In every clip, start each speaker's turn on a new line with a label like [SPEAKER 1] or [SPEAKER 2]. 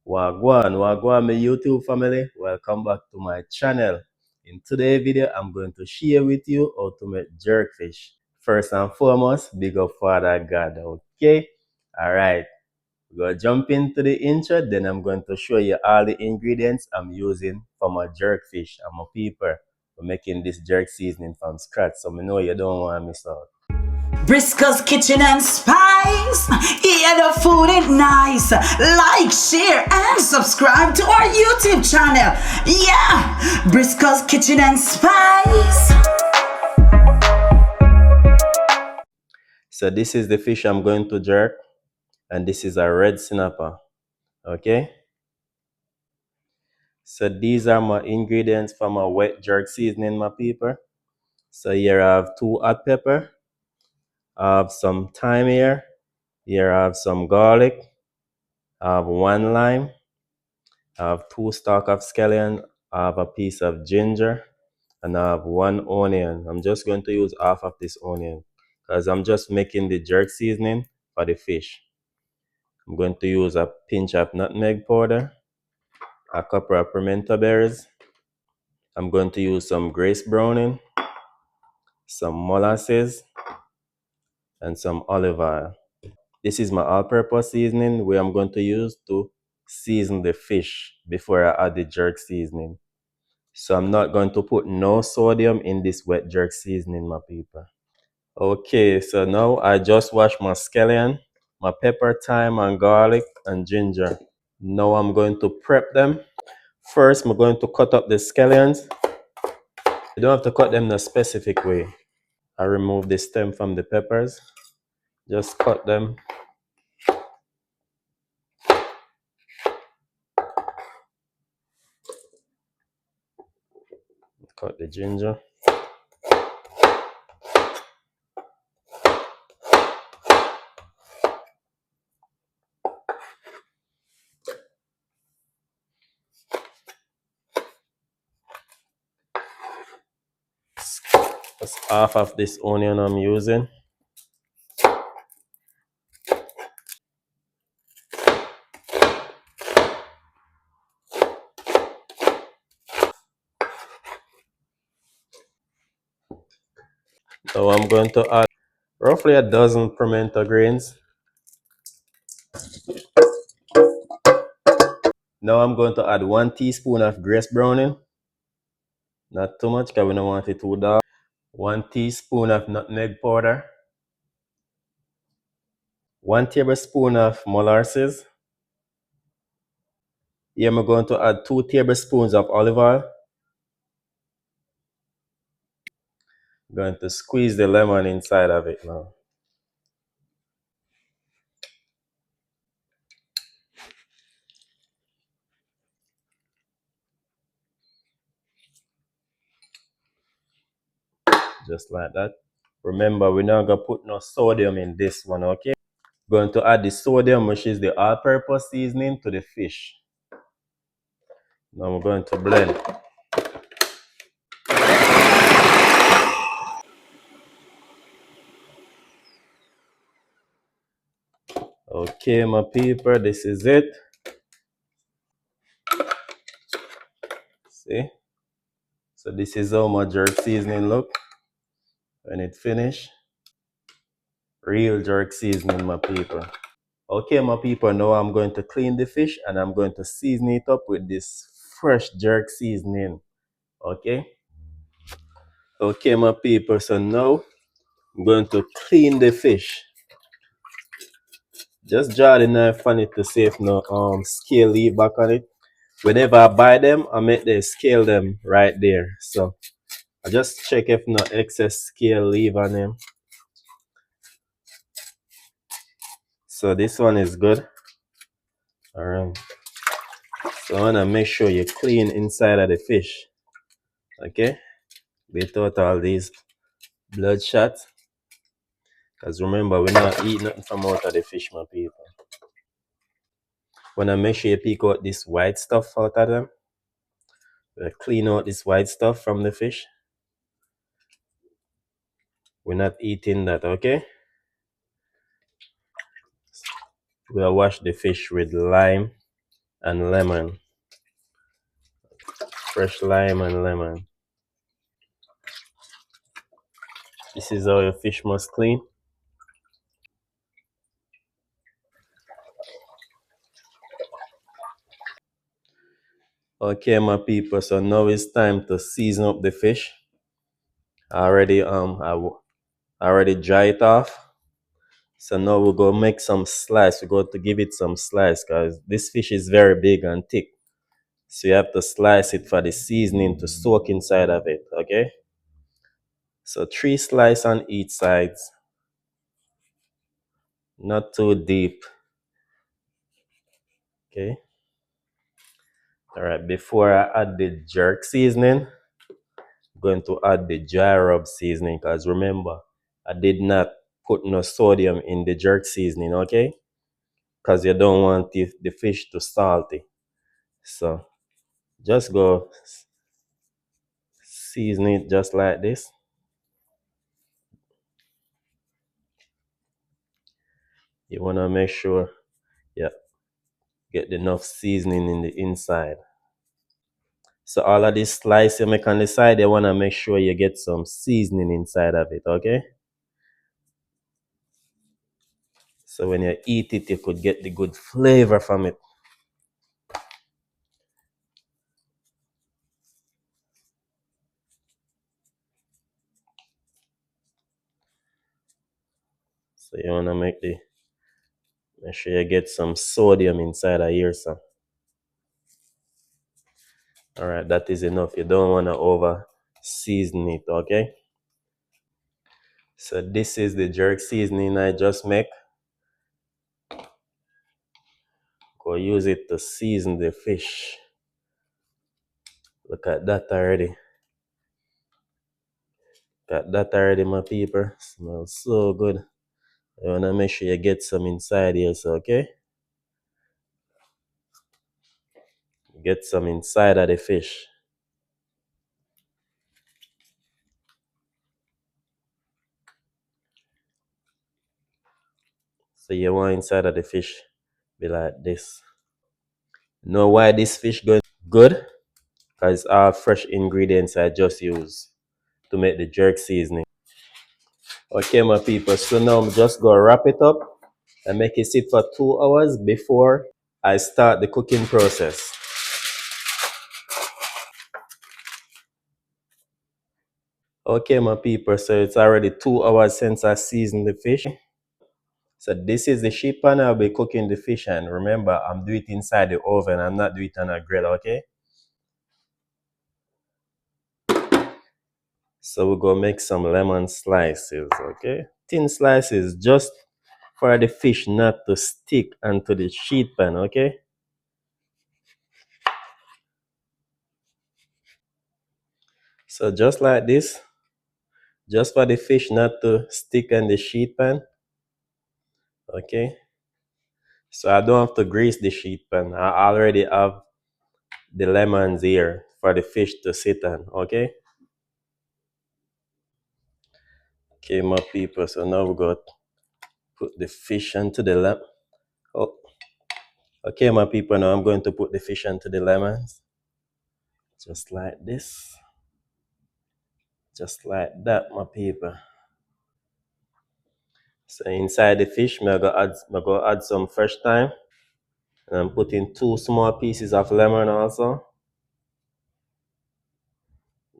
[SPEAKER 1] Wagwan, Wagwan, my YouTube family. Welcome back to my channel. In today's video, I'm going to share with you how to make jerk fish. First and foremost, big up Father God, okay? Alright, we're going to jump into the intro, then I'm going to show you all the ingredients I'm using for my jerk fish and my pepper. We're making this jerk seasoning from scratch, so I know you don't want to miss out.
[SPEAKER 2] Briscoe's Kitchen and Spice. Yeah, the food is nice. Like, share, and subscribe to our YouTube channel. Yeah, Briscoe's Kitchen and Spice.
[SPEAKER 1] So this is the fish I'm going to jerk, and this is a red snapper. Okay? So these are my ingredients for my wet jerk seasoning, my people. So here I have 2 hot pepper, I have some thyme here I have some garlic, I have 1 lime, I have 2 stalks of scallion, I have a piece of ginger, and I have 1 onion. I'm just going to use half of this onion because I'm just making the jerk seasoning for the fish. I'm going to use a pinch of nutmeg powder, a couple of pimento berries. I'm going to use some grace browning, some molasses, and some olive oil. This is my all-purpose seasoning where I'm going to use to season the fish before I add the jerk seasoning. So I'm not going to put no sodium in this wet jerk seasoning, my people. Okay, so now I just washed my scallion, my pepper, thyme, and garlic, and ginger. Now I'm going to prep them. First, I'm going to cut up the scallions. You don't have to cut them in a specific way. I remove the stem from the peppers. Just cut them. Cut the ginger. That's half of this onion I'm using. So I'm going to add roughly a dozen pimento grains. Now I'm going to add 1 teaspoon of grace browning. Not too much because we don't want it too dark. 1 teaspoon of nutmeg powder. 1 tablespoon of molasses. Here I'm going to add 2 tablespoons of olive oil. I'm going to squeeze the lemon inside of it now. Just like that. Remember, we're not going to put no sodium in this one, okay? Going to add the sodium, which is the all-purpose seasoning, to the fish. Now we're going to blend. Okay, my people, this is it. See? So this is how my jerk seasoning look when it finished. Real jerk seasoning, my people. Okay, my people, now I'm going to clean the fish and I'm going to season it up with this fresh jerk seasoning. Okay? Okay, my people, so now I'm going to clean the fish. Just draw the knife on it to see if no scale leave back on it. Whenever I buy them, I make the scale them right there. So I just check if no excess scale leave on them. So this one is good. Alright. So I wanna make sure you clean inside of the fish. Okay? Without all these bloodshot. Because remember, we're not eating nothing from out of the fish, my people. Wanna make sure you pick out this white stuff out of them. Clean out this white stuff from the fish. We're not eating that, okay? We'll wash the fish with lime and lemon. Fresh lime and lemon. This is how your fish must clean. Okay, my people, so now it's time to season up the fish. I already dry it off. So now we're gonna make some slice. We're going to give it some slice because this fish is very big and thick. So you have to slice it for the seasoning to soak inside of it, okay? So 3 slices on each side, not too deep, okay? All right, before I add the jerk seasoning, I'm going to add the dry rub seasoning because remember, I did not put no sodium in the jerk seasoning, okay? Because you don't want the fish to salty. So just go season it just like this. You want to make sure you get enough seasoning in the inside. So all of this slice you make on the side, you want to make sure you get some seasoning inside of it, okay? So when you eat it, you could get the good flavor from it. So you want to make sure you get some sodium inside of here, son. All right, that is enough. You don't want to over season it, okay? So this is the jerk seasoning I just make. Go use it to season the fish. Look at that already. Got that already, my people. Smells so good. You wanna make sure you get some inside here, so okay? Get some inside of the fish. So you want inside of the fish be like this. Know why this fish going good? Because all fresh ingredients I just use to make the jerk seasoning. Okay, my people. So now I'm just gonna wrap it up and make it sit for 2 hours before I start the cooking process. Okay, my people. So it's already 2 hours since I seasoned the fish. So this is the sheet pan I'll be cooking the fish and remember I'm doing it inside the oven. I'm not doing it on a grill, okay? So we're gonna make some lemon slices, okay? Thin slices just for the fish not to stick onto the sheet pan, okay? So just like this, just for the fish not to stick on the sheet pan, okay? So I don't have to grease the sheet pan. I already have the lemons here for the fish to sit on, okay? Okay, my people, so now we got put the fish into the lemon. Oh, okay, my people, now I'm going to put the fish into the lemons. Just like this. Just like that, my people. So inside the fish, I'm gonna add some fresh thyme. And I'm putting 2 small pieces of lemon also.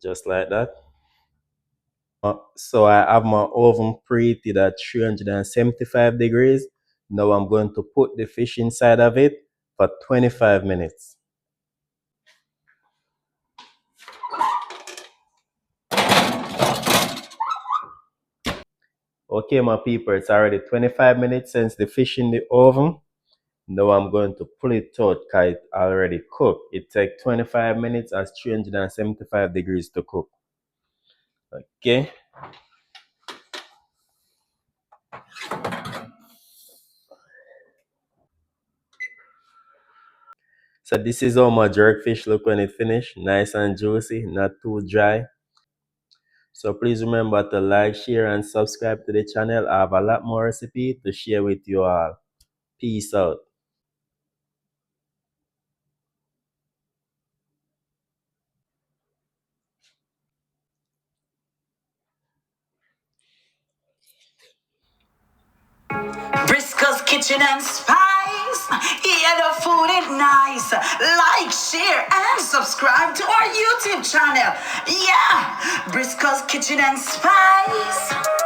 [SPEAKER 1] Just like that. So I have my oven preheated at 375 degrees. Now I'm going to put the fish inside of it for 25 minutes. Okay, my people, it's already 25 minutes since the fish in the oven. Now I'm going to pull it out because it already cooked. It takes 25 minutes at 375 degrees to cook. Okay. So this is how my jerk fish look when it finished. Nice and juicy, not too dry. So please remember to like, share, and subscribe to the channel. I have a lot more recipe to share with you all. Peace out.
[SPEAKER 2] Kitchen and Spice. Yeah, the food is nice. Like, share, and subscribe to our YouTube channel. Yeah, Briscoe's Kitchen and Spice.